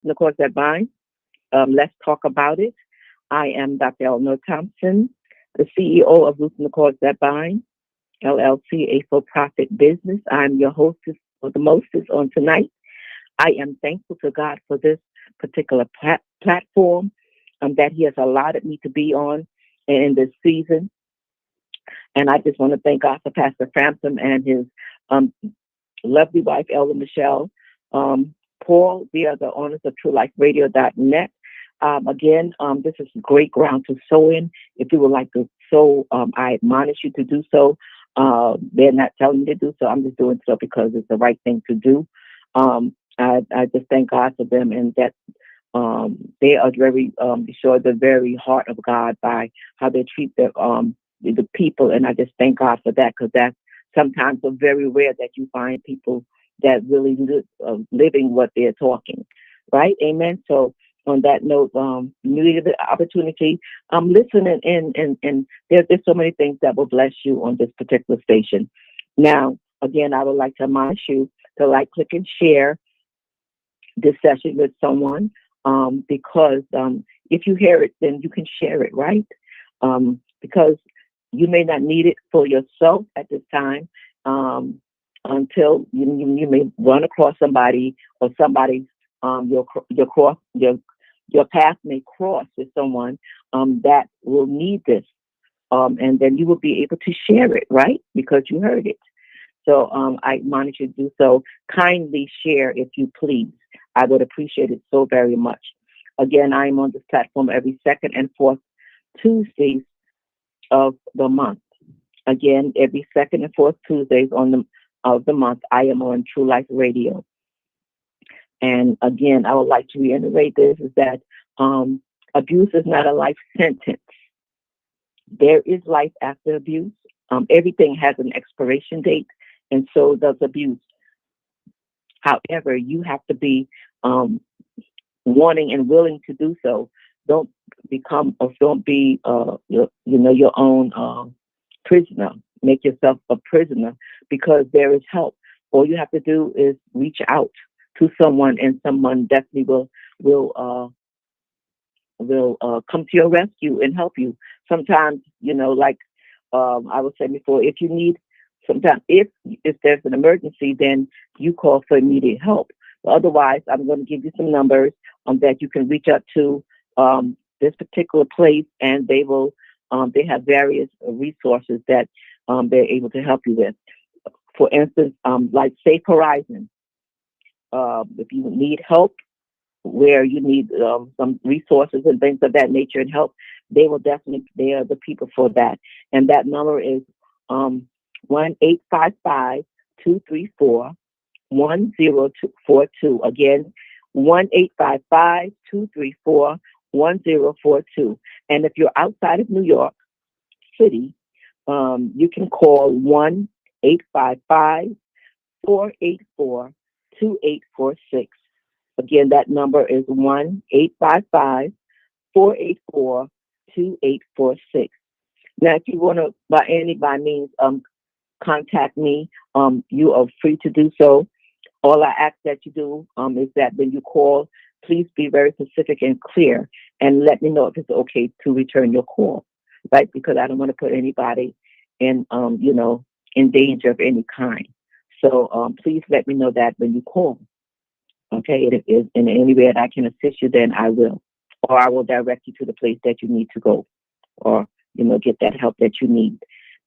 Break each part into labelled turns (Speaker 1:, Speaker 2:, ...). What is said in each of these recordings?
Speaker 1: the course that binds. Let's talk about it. I am Dr. Eleanor Thompson, the CEO of Roots in the Cause That Bind, LLC, a for-profit business. I'm your hostess for the mostest on tonight. I am thankful to God for this particular platform that He has allowed me to be on in this season. And I just want to thank God for Pastor Frampton and his um, lovely wife, Elder Michelle. Paul, we are the owners of TrueLifeRadio.net. Again, this is great ground to sow in. If you would like to sow, I admonish you to do so. They're not telling me to do so. I'm just doing so because it's the right thing to do. I just thank God for them and that they are very sure the very heart of God by how they treat the people. And I just thank God for that because that's sometimes so very rare that you find people that really living what they're talking, right? Amen. So on that note, you need the opportunity. Listening and there's so many things that will bless you on this particular station. Now, again, I would like to admonish you to like, click, and share this session with someone because if you hear it, then you can share it, right? Because you may not need it for yourself at this time. Until you may run across somebody or somebody your path may cross with someone that will need this, and then you will be able to share it, right? Because you heard it. So I admonish you to do so. Kindly share if you please. I would appreciate it so very much. Again, I am on this platform every second and fourth Tuesdays of the month. Again, every second and fourth Tuesdays of the month, I am on True Life Radio. And again, I would like to reiterate this, is that abuse is not a life sentence. There is life after abuse. Everything has an expiration date, and so does abuse. However, you have to be wanting and willing to do so. Don't be your own prisoner. Make yourself a prisoner because there is help. All you have to do is reach out to someone, and someone definitely will come to your rescue and help you. Sometimes, like I was saying before, if you need, sometimes if there's an emergency, then you call for immediate help. But otherwise, I'm going to give you some numbers that you can reach out to this particular place, and they will. They have various resources that they're able to help you with. For instance, like Safe Horizon. If you need help, where you need some resources and things of that nature and help, they will definitely, they are the people for that. And that number is 1-855-234-1042. Again, 1-855-234-1042. And if you're outside of New York City, you can call 1-855-484-2846. Again, that number is 1-855-484-2846. Now, if you want to, by any means, contact me, you are free to do so. All I ask that you do is that when you call, please be very specific and clear, and let me know if it's okay to return your call, right? Because I don't want to put anybody in, in danger of any kind. So please let me know that when you call. Okay, if it is in any way that I can assist you, then I will. Or I will direct you to the place that you need to go, or, get that help that you need.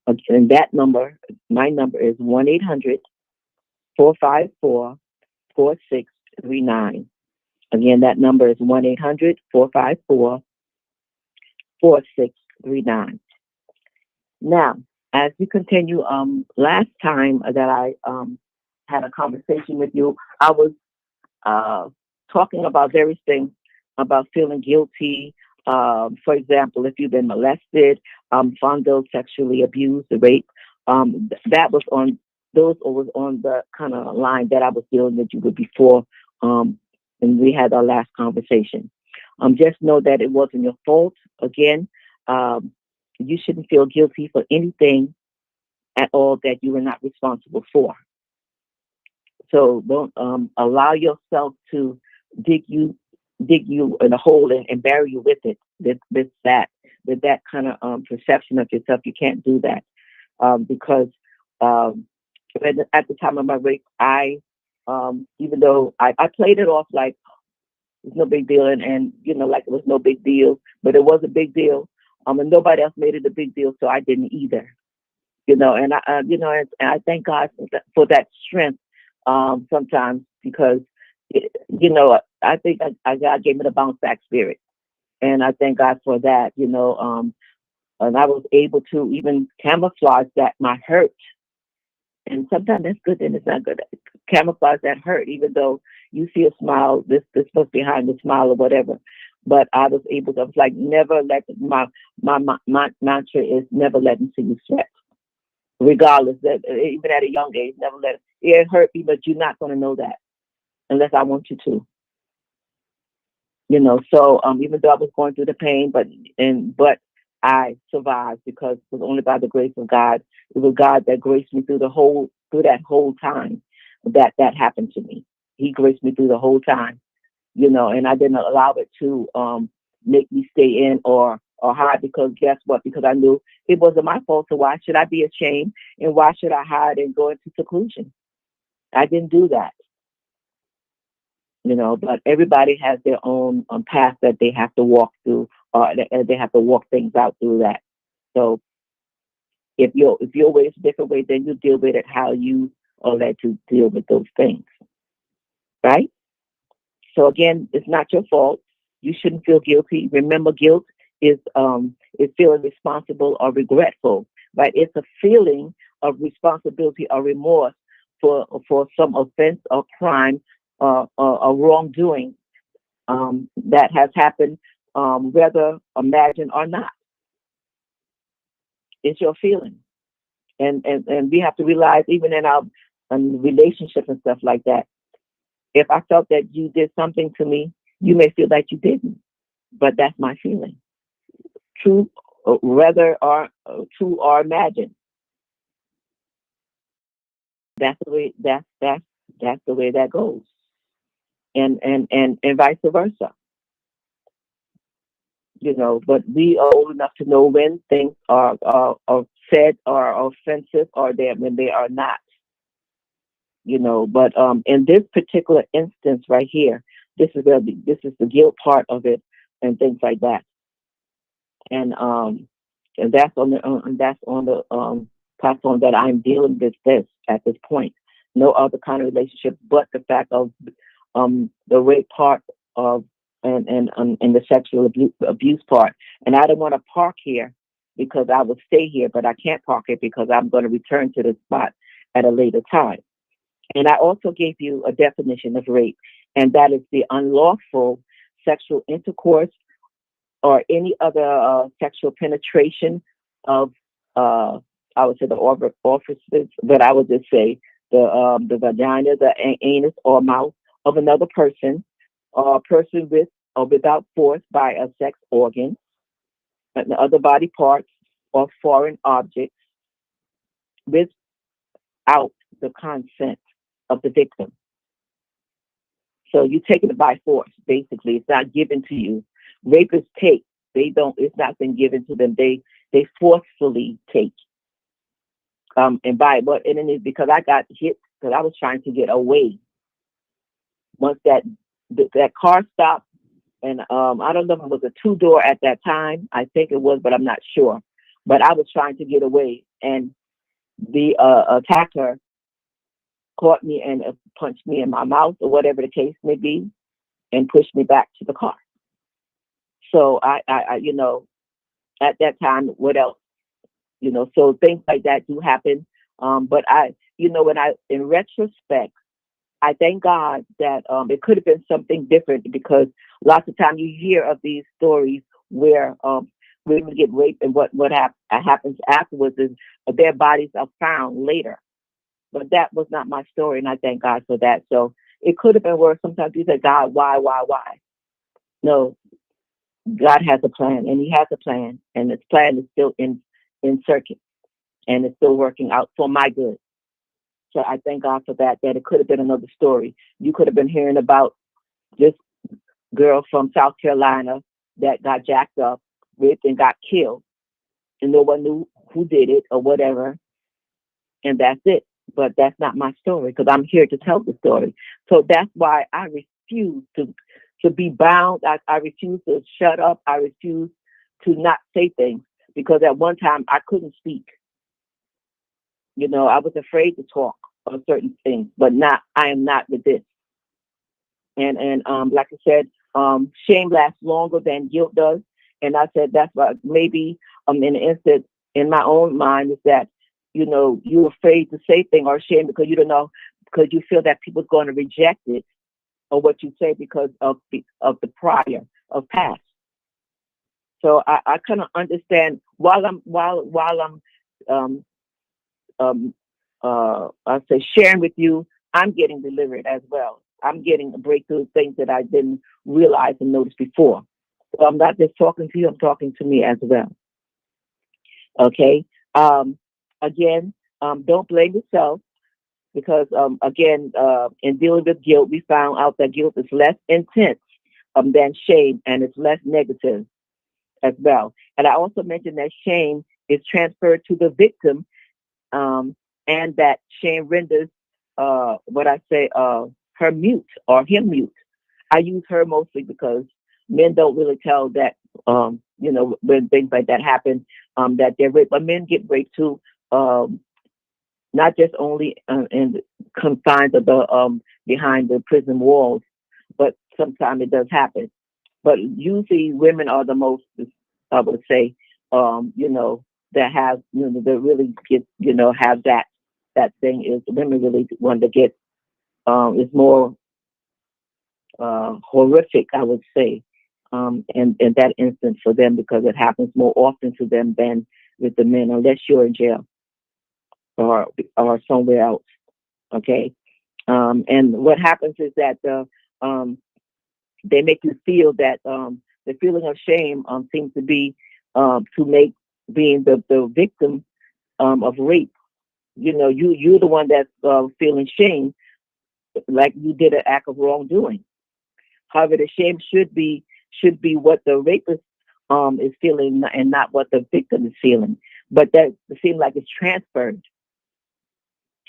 Speaker 1: And that number, my number is 1-800-454-4639. Again, that number is 1-800-454-4639. Now, as we continue, last time that I had a conversation with you, I was talking about various things about feeling guilty. For example, if you've been molested, fondled, sexually abused, rape, that was on the kind of line that I was dealing with you with before, and we had our last conversation. Just know that it wasn't your fault. Again, you shouldn't feel guilty for anything at all that you were not responsible for. So don't allow yourself to dig dig you in a hole and bury you with it. With that kind of perception of yourself, you can't do that because um, at the time of my rape, even though I played it off like it's no big deal, and like it was no big deal, but it was a big deal. And nobody else made it a big deal, so I didn't either. And I thank God for that strength sometimes because I think God gave me the bounce back spirit, and I thank God for that. And I was able to even camouflage that my hurt, and sometimes that's good and it's not good. Camouflage that hurt, even though you see a smile, this was behind the smile or whatever. But I was able to. I was like, never let my mantra is never let them see you sweat, regardless. That even at a young age, never let it hurt me, but you're not going to know that unless I want you to. So even though I was going through the pain, but I survived because it was only by the grace of God. It was God that graced me through that whole time that happened to me. He graced me through the whole time, and I didn't allow it to make me stay in or hide, because guess what? Because I knew it wasn't my fault. So why should I be ashamed, and why should I hide and go into seclusion? I didn't do that. But everybody has their own path that they have to walk through, or they have to walk things out through that. So if your way is a different way, then you deal with it how you are led to deal with those things, right? So again, it's not your fault. You shouldn't feel guilty. Remember, guilt is feeling responsible or regretful, right? It's a feeling of responsibility or remorse for some offense or crime or wrongdoing that has happened, whether imagined or not. It's your feeling, and we have to realize, even in our relationships and stuff like that, if I felt that you did something to me, you may feel that you didn't, but that's my feeling. True, whether or true or imagined. That's the way. That's the way that goes, and vice versa. But we are old enough to know when things are said or offensive, or when they are not. But in this particular instance right here, this is the guilt part of it, and things like that. And that's on the platform that I'm dealing with this at this point. No other kind of relationship, but the fact of the rape part of and the sexual abuse part. And I don't want to park here because I will stay here, but I can't park it because I'm going to return to the spot at a later time. And I also gave you a definition of rape, and that is the unlawful sexual intercourse or any other sexual penetration of, I would say, the orifices, but I would just say the vagina, the anus, or mouth of another person, or a person with or without force by a sex organ, and the other body parts or foreign objects without the consent of the victim. So you taking it by force, basically. It's not given to you. Rapists take. They don't. It's not been given to them. They forcefully take. And by what? And it is because I got hit because I was trying to get away. Once that car stopped, and I don't know if it was a two-door at that time. I think it was, but I'm not sure. But I was trying to get away, and the attacker caught me and punched me in my mouth, or whatever the case may be, and pushed me back to the car. So I at that time, what else? So things like that do happen. But in retrospect, I thank God that it could have been something different, because lots of times you hear of these stories where women get raped, and what happens afterwards is their bodies are found later. But that was not my story, and I thank God for that. So it could have been worse. Sometimes you say, God, why? No, God has a plan, and He has a plan, and His plan is still in circuit, and it's still working out for my good. So I thank God for that it could have been another story. You could have been hearing about just girl from South Carolina that got jacked up, raped, and got killed, and no one knew who did it or whatever, and that's it. But that's not my story because I'm here to tell the story. So that's why I refuse to be bound. I refuse to shut up. I refuse to not say things because at one time I couldn't speak. I was afraid to talk on certain things, but not. I am not with this. And like I said, shame lasts longer than guilt does. And I said that's why maybe in an instant in my own mind is that you're afraid to say things or shame because you don't know because you feel that people's going to reject it or what you say because of the prior of past. So I kind of understand while I'm um, um, I say sharing with you, I'm getting delivered as well. I'm getting a breakthrough things that I didn't realize and notice before. So I'm not just talking to you, I'm talking to me as well. Okay. Again, don't blame yourself because, again, in dealing with guilt, we found out that guilt is less intense than shame and it's less negative as well. And I also mentioned that shame is transferred to the victim, and that shame renders what I say her mute or him mute. I use her mostly because men don't really tell that when things like that happen that they're raped, but men get raped too, not just only in the confines of the behind the prison walls, but sometimes it does happen. But usually women are the most, I would say, that have, that really get, have that thing is women really want to get, is more horrific, I would say, in that instance for them because it happens more often to them than with the men, unless you're in jail or somewhere else. Okay. And what happens is that they make you feel that the feeling of shame seems to be to make being the victim of rape. You're the one that's feeling shame, like you did an act of wrongdoing. However, the shame should be what the rapist is feeling and not what the victim is feeling. But that seems like it's transferred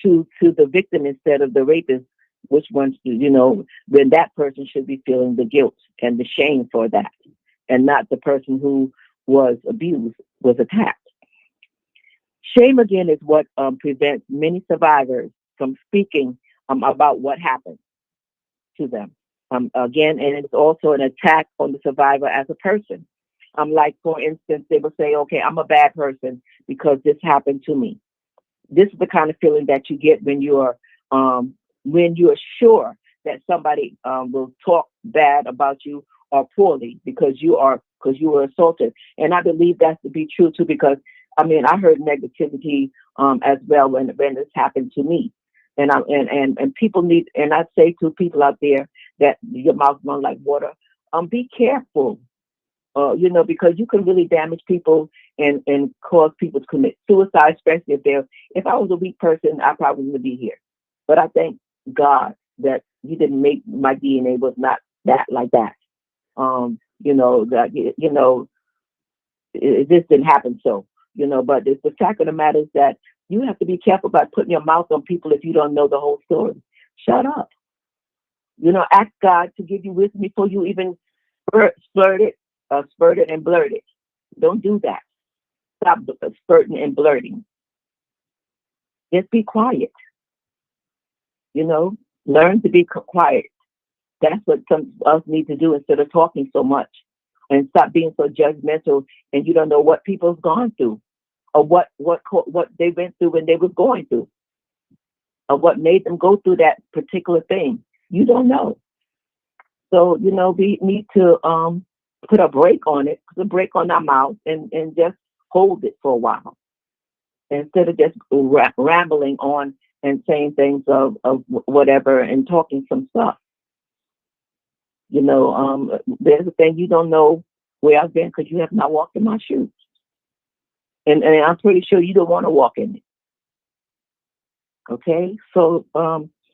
Speaker 1: to the victim instead of the rapist, which ones then that person should be feeling the guilt and the shame for that, and not the person who was abused, was attacked. Shame again is what prevents many survivors from speaking about what happened to them. Again, and it's also an attack on the survivor as a person. Like for instance, they will say, "Okay, I'm a bad person because this happened to me." This is the kind of feeling that you get when you're sure that somebody will talk bad about you or poorly because you were assaulted. And I believe that's to be true too because I heard negativity as well when this happened to me. And people need, and I say to people out there that your mouth runs like water, be careful. Because you can really damage people and cause people to commit suicide, especially if I was a weak person, I probably wouldn't be here. But I thank God that He didn't make my DNA was not that like that. That this didn't happen so. But the fact of the matter is that you have to be careful about putting your mouth on people if you don't know the whole story. Shut up. Ask God to give you wisdom before you even spurted and blurted. Don't do that. Stop spurting and blurting. Just be quiet. Learn to be quiet. That's what some of us need to do instead of talking so much, and stop being so judgmental. And you don't know what people's gone through, or what they went through when they were going through, or what made them go through that particular thing. You don't know. So we need to put a break on it, put a break on our mouth, and just hold it for a while instead of just rambling on and saying things of whatever and talking some stuff. There's a thing you don't know where I've been because you have not walked in my shoes, and I'm pretty sure you don't want to walk in it. Okay, so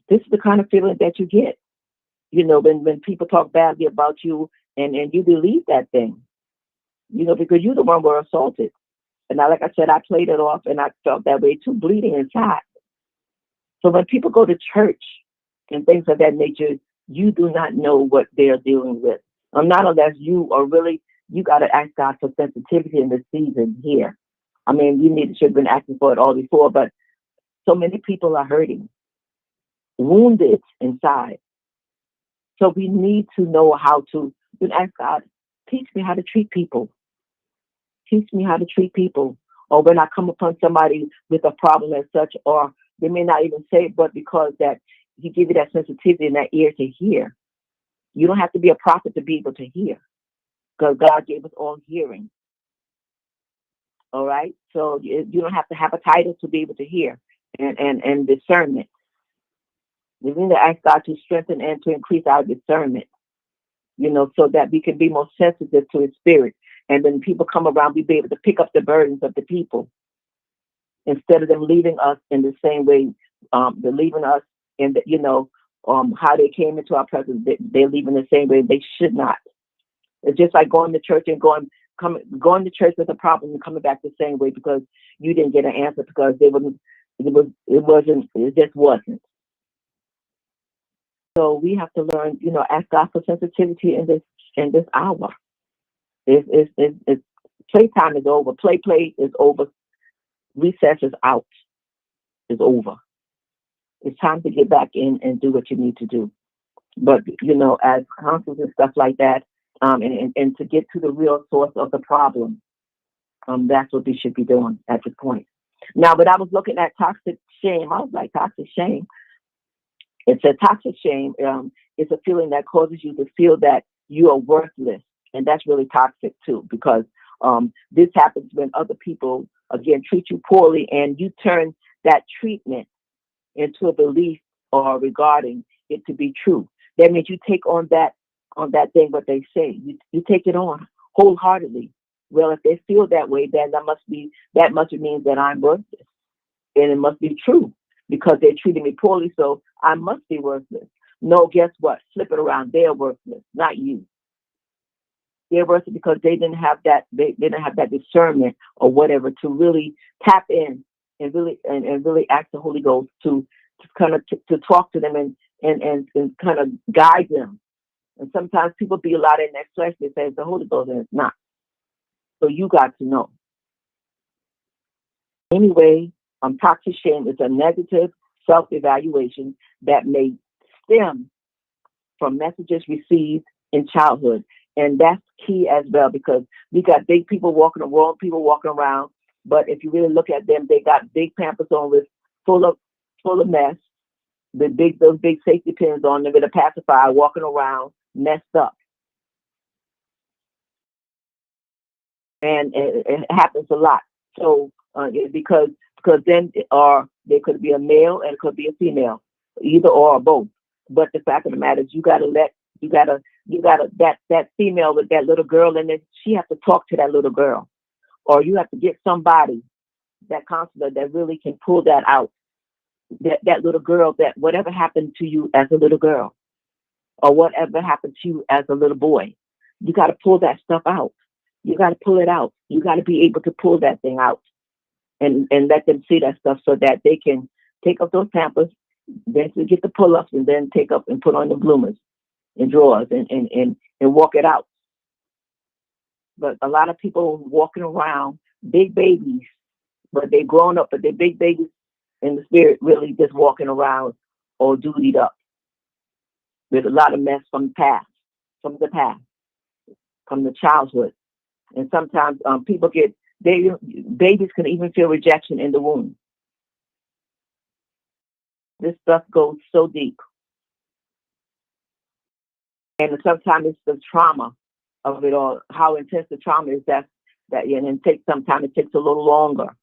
Speaker 1: this is the kind of feeling that you get. when people talk badly about you and you believe that thing, because you're the one were assaulted. And like I said, I played it off and I felt that way too, bleeding inside. So when people go to church and things of that nature, you do not know what they're dealing with. Not unless you are really, you got to ask God for sensitivity in this season here. I mean, should have been asking for it all before, but so many people are hurting, wounded inside. So we need to know how to ask God, teach me how to treat people. Teach me how to treat people. Or when I come upon somebody with a problem as such, or they may not even say it, but because that He give you that sensitivity in that ear to hear. You don't have to be a prophet to be able to hear, because God gave us all hearing. All right? So you don't have to have a title to be able to hear and discernment. We need to ask God to strengthen and to increase our discernment, so that we can be more sensitive to His Spirit. And when people come around, we be able to pick up the burdens of the people instead of them leaving us in the same way, they're leaving us in how they came into our presence. They're leaving the same way. They should not. It's just like going to church and going to church with a problem and coming back the same way because you didn't get an answer because it just wasn't. So we have to learn, ask God for sensitivity in this hour. It's playtime is over. Play is over. Recess is out. Is over. It's time to get back in and do what you need to do. But as counselors and stuff like that, and to get to the real source of the problem, that's what we should be doing at this point. Now, when I was looking at toxic shame, I was like, toxic shame. It's a toxic shame. It's a feeling that causes you to feel that you are worthless. And that's really toxic too, because this happens when other people, again, treat you poorly and you turn that treatment into a belief or regarding it to be true. That means you take on that thing, what they say. You take it on wholeheartedly. Well, if they feel that way, then that must mean that I'm worthless. And it must be true because they're treating me poorly, so I must be worthless. No, guess what? Flip it around. They're worthless, not you. They're worthless because they didn't have that. They didn't have that discernment or whatever to really tap in and really ask the Holy Ghost to kind of to talk to them and kind of guide them. And sometimes people be a lot in their flesh. They say it's the Holy Ghost, and it's not. So you got to know. Anyway, toxic shame is a negative self-evaluation that may stem from messages received in childhood. And that's key as well, because we got big people walking around. But if you really look at them, they got big Pampers on with full of mess, those big safety pins on them with a pacifier, walking around messed up. And it happens a lot. So because then there could be a male and it could be a female, either or both. But the fact of the matter is, that female with that little girl in it, she has to talk to that little girl, or you have to get somebody, that counselor that really can pull that out. That little girl, that whatever happened to you as a little girl, or whatever happened to you as a little boy, you got to pull that stuff out. You got to pull it out. You got to be able to pull that thing out and let them see that stuff so that they can take up those Pampers, then to get the pull-ups, and then take up and put on the bloomers and drawers and walk it out. But a lot of people walking around, big babies, but they grown up, but they're big babies in the spirit, really just walking around all dutied up with a lot of mess from the past, from the childhood. And sometimes babies can even feel rejection in the womb. This stuff goes so deep. And sometimes it's the trauma of it all, how intense the trauma is, and it takes a little longer,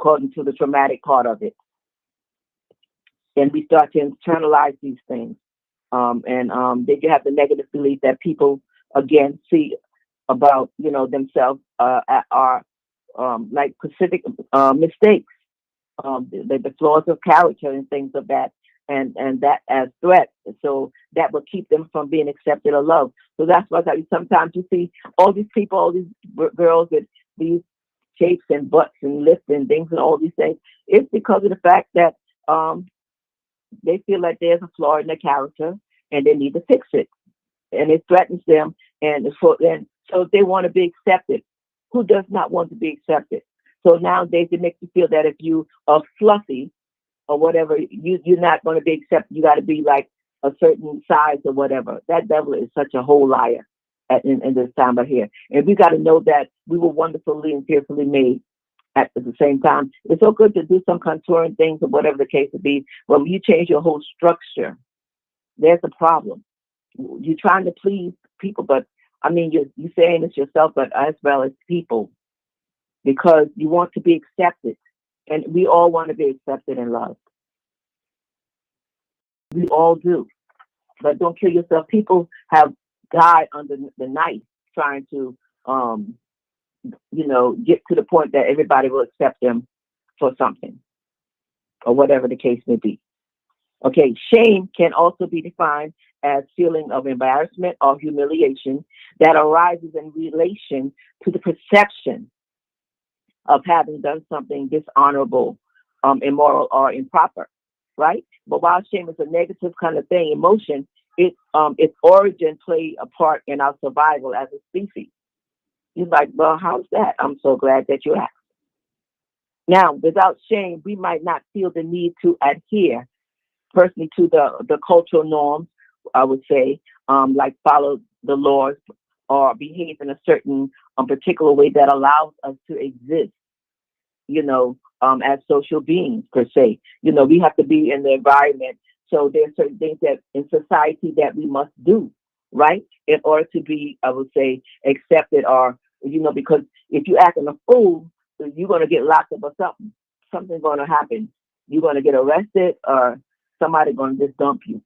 Speaker 1: according to the traumatic part of it. And we start to internalize these things. Then you have the negative belief that people, again, see about, themselves are like specific mistakes, the flaws of character and things of that and that as threats. So that will keep them from being accepted or loved. So that's why sometimes you see all these people, all these girls with these shapes and butts and lips and things and all these things. It's because of the fact that they feel like there's a flaw in their character and they need to fix it, and it threatens them. And so they want to be accepted. Who does not want to be accepted? So nowadays it makes you feel that if you are fluffy or whatever, you're not going to be accepted. You got to be like a certain size or whatever. That devil is such a whole liar in this time of here. And we got to know that we were wonderfully and fearfully made at the same time. It's so good to do some contouring things or whatever the case would be. But when you change your whole structure, there's a problem. You're trying to please people, but I mean, you're saying it's yourself, but as well as people, because you want to be accepted. And we all want to be accepted and loved. We all do. But don't kill yourself. People have died under the knife trying to, get to the point that everybody will accept them for something or whatever the case may be. Okay, shame can also be defined as feeling of embarrassment or humiliation that arises in relation to the perception of having done something dishonorable, immoral, or improper, right? But while shame is a negative kind of thing, emotion, its origin play a part in our survival as a species. You're like, well, how's that? I'm so glad that you asked. Now, without shame, we might not feel the need to adhere personally to the cultural norms, I would say, like follow the laws or behave in a certain particular way that allows us to exist, as social beings per se. We have to be in the environment. So there's certain things that in society that we must do, right? In order to be, I would say, accepted or, because if you act in a fool, you're going to get locked up or something. Something's going to happen. You're going to get arrested or somebody's going to just dump you,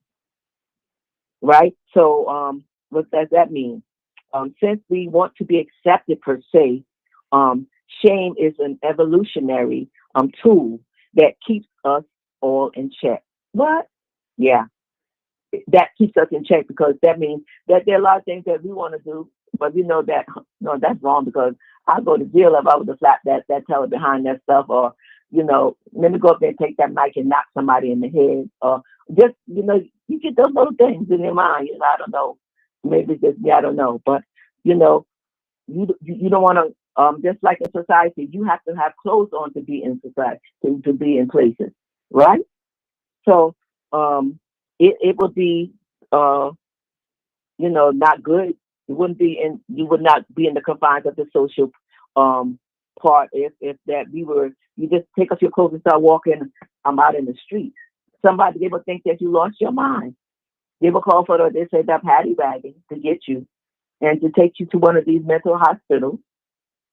Speaker 1: right? So what does that mean? Since we want to be accepted per se, shame is an evolutionary tool that keeps us all in check. What? Yeah, that keeps us in check because that means that there are a lot of things that we want to do, but we know that no, that's wrong because I'll go to jail if I was to slap that teller behind that stuff, or let me go up there and take that mic and knock somebody in the head, or just you get those little things in your mind. I don't know, maybe it's just me, I don't know, but you don't want to. Just like in society, you have to have clothes on to be in society, to be in places, right? So it would be not good. You would not be in the confines of the social part if that you just take off your clothes and start walking out in the street. Somebody, they will think that you lost your mind. They will call for they say that paddy wagon to get you and to take you to one of these mental hospitals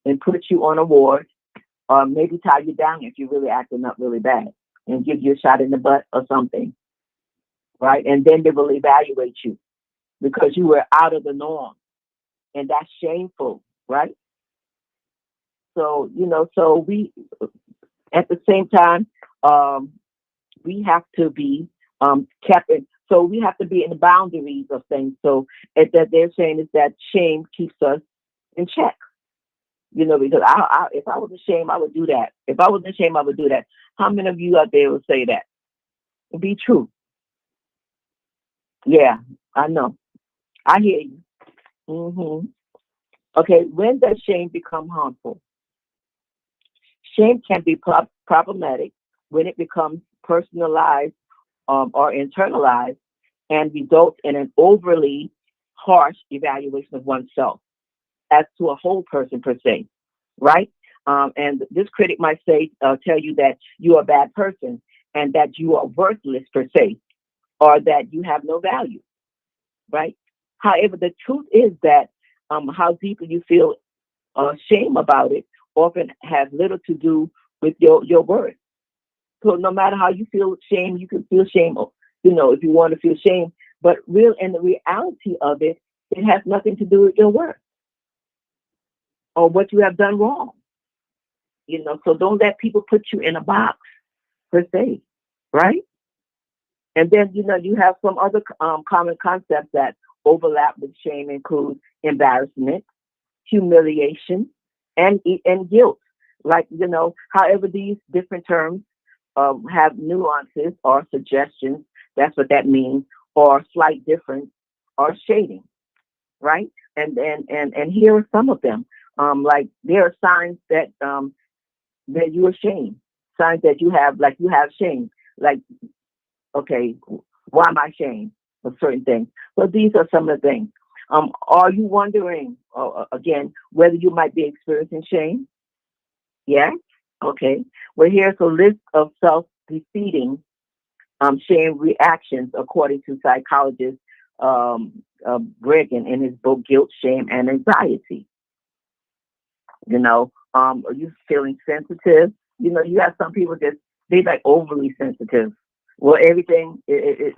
Speaker 1: and put you on a ward, or maybe tie you down if you're really acting up really bad and give you a shot in the butt or something, right? And then they will evaluate you because you were out of the norm, and that's shameful, right? So, so we, at the same time, we have to be kept in, so we have to be in the boundaries of things. So that they're saying is that shame keeps us in check. Because if I was ashamed, I would do that. If I was ashamed, I would do that. How many of you out there will say that? Be true. Yeah, I know. I hear you. hmm Okay, when does shame become harmful? Shame can be problematic when it becomes personalized or internalized and results in an overly harsh evaluation of oneself as to a whole person per se, right? And this critic might tell you that you are a bad person and that you are worthless per se, or that you have no value, right? However, the truth is that how deeply you feel shame about it often has little to do with your worth. So no matter how you feel shame, you can feel shame, if you want to feel shame, but in the reality of it, it has nothing to do with your worth or what you have done wrong. So don't let people put you in a box per se, right? And then, you have some other common concepts that overlap with shame include embarrassment, humiliation, and guilt. Like, however these different terms have nuances or suggestions, that's what that means, or slight difference or shading, right? And here are some of them. Like there are signs that you are ashamed, signs that you have shame. Like, okay, why am I ashamed of certain things? Well, these are some of the things. Are you wondering, again, whether you might be experiencing shame? Yeah? Okay. Well, here's a list of self-defeating shame reactions according to psychologist Bregan in his book Guilt, Shame, and Anxiety. Are you feeling sensitive? You have some people just, they like overly sensitive. Well, everything is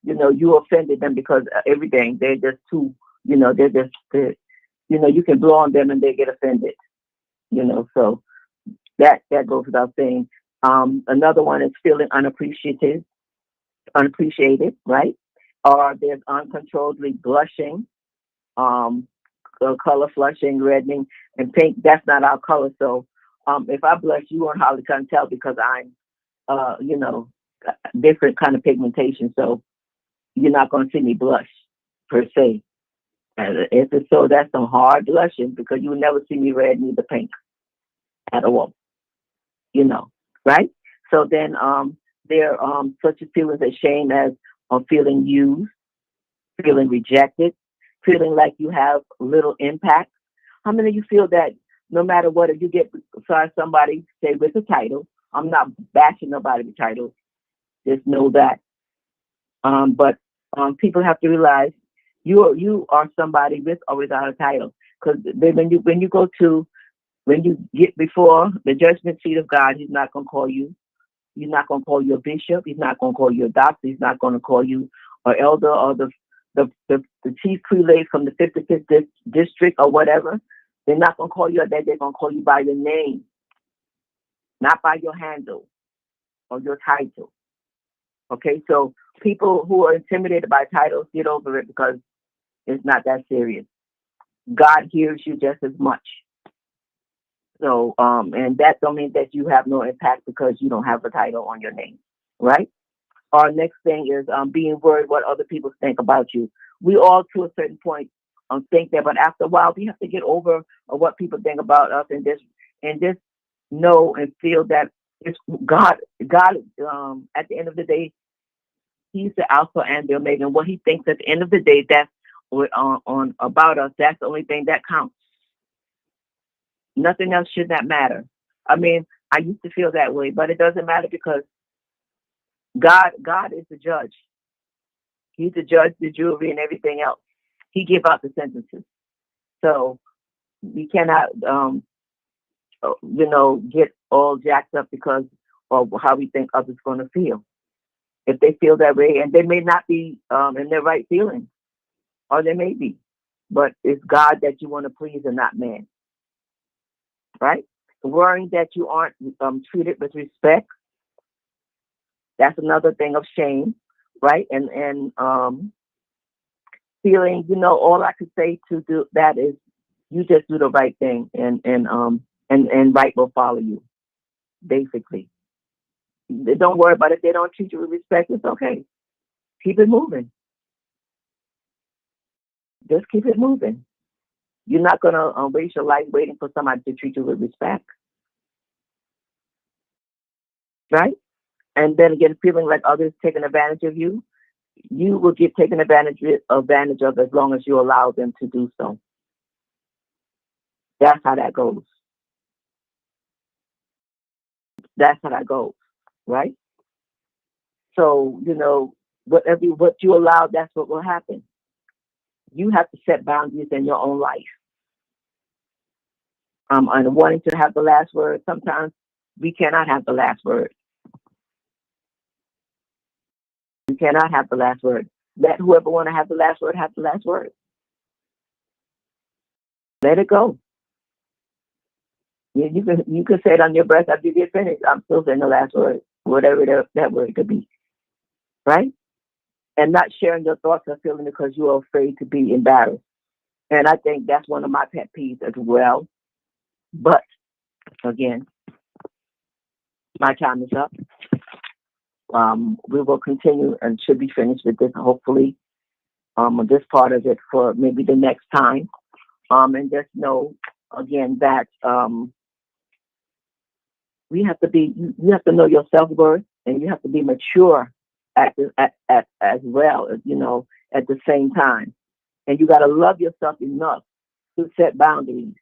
Speaker 1: you offended them because everything, they're just too, you can blow on them and they get offended, so that goes without saying. Another one is feeling unappreciated, right? Or there's uncontrollably blushing, um, color flushing, reddening, and pink. That's not our color. So if I blush, you won't hardly can't tell because I'm, uh, you know, different kind of pigmentation. So you're not going to see me blush per se. And if it's so, that's some hard blushing because you will never see me red neither pink at all. You know, right? So then there such a feelings of shame as feeling used, feeling rejected, feeling like you have little impact. How many of you feel that no matter what, if you get beside somebody, say with a title, I'm not bashing nobody with titles, just know that. But people have to realize you are somebody with or without a title. Because when you get before the judgment seat of God, He's not going to call you. He's not going to call you a bishop. He's not going to call you a doctor. He's not going to call you an elder or the chief prelate from the 55th district or whatever. They're not going to call you that. They're going to call you by your name, not by your handle or your title. Okay, so people who are intimidated by titles, get over it because it's not that serious. God hears you just as much. So, and that don't mean that you have no impact because you don't have a title on your name, right? Our next thing is being worried what other people think about you. We all, to a certain point, think that, but after a while, we have to get over what people think about us, and just know and feel that it's God. God, at the end of the day, He's the Alpha and the Omega. And what He thinks at the end of the day, that's what, on about us. That's the only thing that counts. Nothing else should not matter. I mean, I used to feel that way, but it doesn't matter because God is the judge. He's the judge, the jury, and everything else. He give out the sentences. So we cannot, get all jacked up because of how we think others going to feel. If they feel that way, and they may not be in their right feelings, or they may be, but it's God that you want to please and not man, right? Worrying that you aren't treated with respect. That's another thing of shame, right? And feeling, all I could say to do that is you just do the right thing, and right will follow you. Basically, don't worry about it. If they don't treat you with respect, it's okay. Keep it moving. Just keep it moving. You're not gonna waste your life waiting for somebody to treat you with respect, right? And then again, feeling like others taking advantage of you, you will get taken advantage of as long as you allow them to do so. That's how that goes. That's how that goes, right? So what you allow, that's what will happen. You have to set boundaries in your own life. And wanting to have the last word, sometimes we cannot have the last word. You cannot have the last word. Let whoever want to have the last word have the last word. Let it go. You can say it on your breath after you get finished. I'm still saying the last word, whatever that word could be. right? And not sharing your thoughts or feelings because you are afraid to be embarrassed. And I think that's one of my pet peeves as well. But again, my time is up. We will continue and should be finished with this hopefully this part of it for maybe the next time. And just know again that we have to be you have to know your self worth and you have to be mature at as well at the same time. And you got to love yourself enough to set boundaries,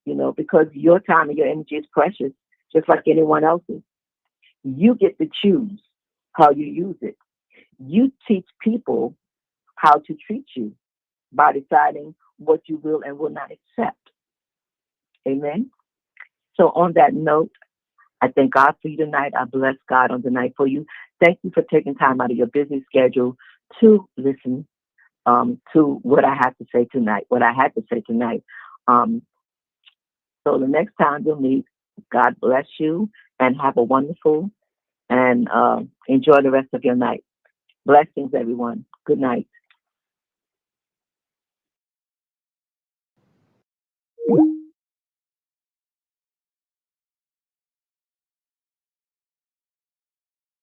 Speaker 1: because your time and your energy is precious, just like anyone else's. You get to choose how you use it. You teach people how to treat you by deciding what you will and will not accept. Amen. So on that note, I thank God for you tonight. I bless God on the night for you. Thank you for taking time out of your busy schedule to listen to what I have to say tonight, what I had to say tonight. Um, so the next time we'll meet, God bless you and have a wonderful and enjoy the rest of your night. Blessings, everyone. Good night.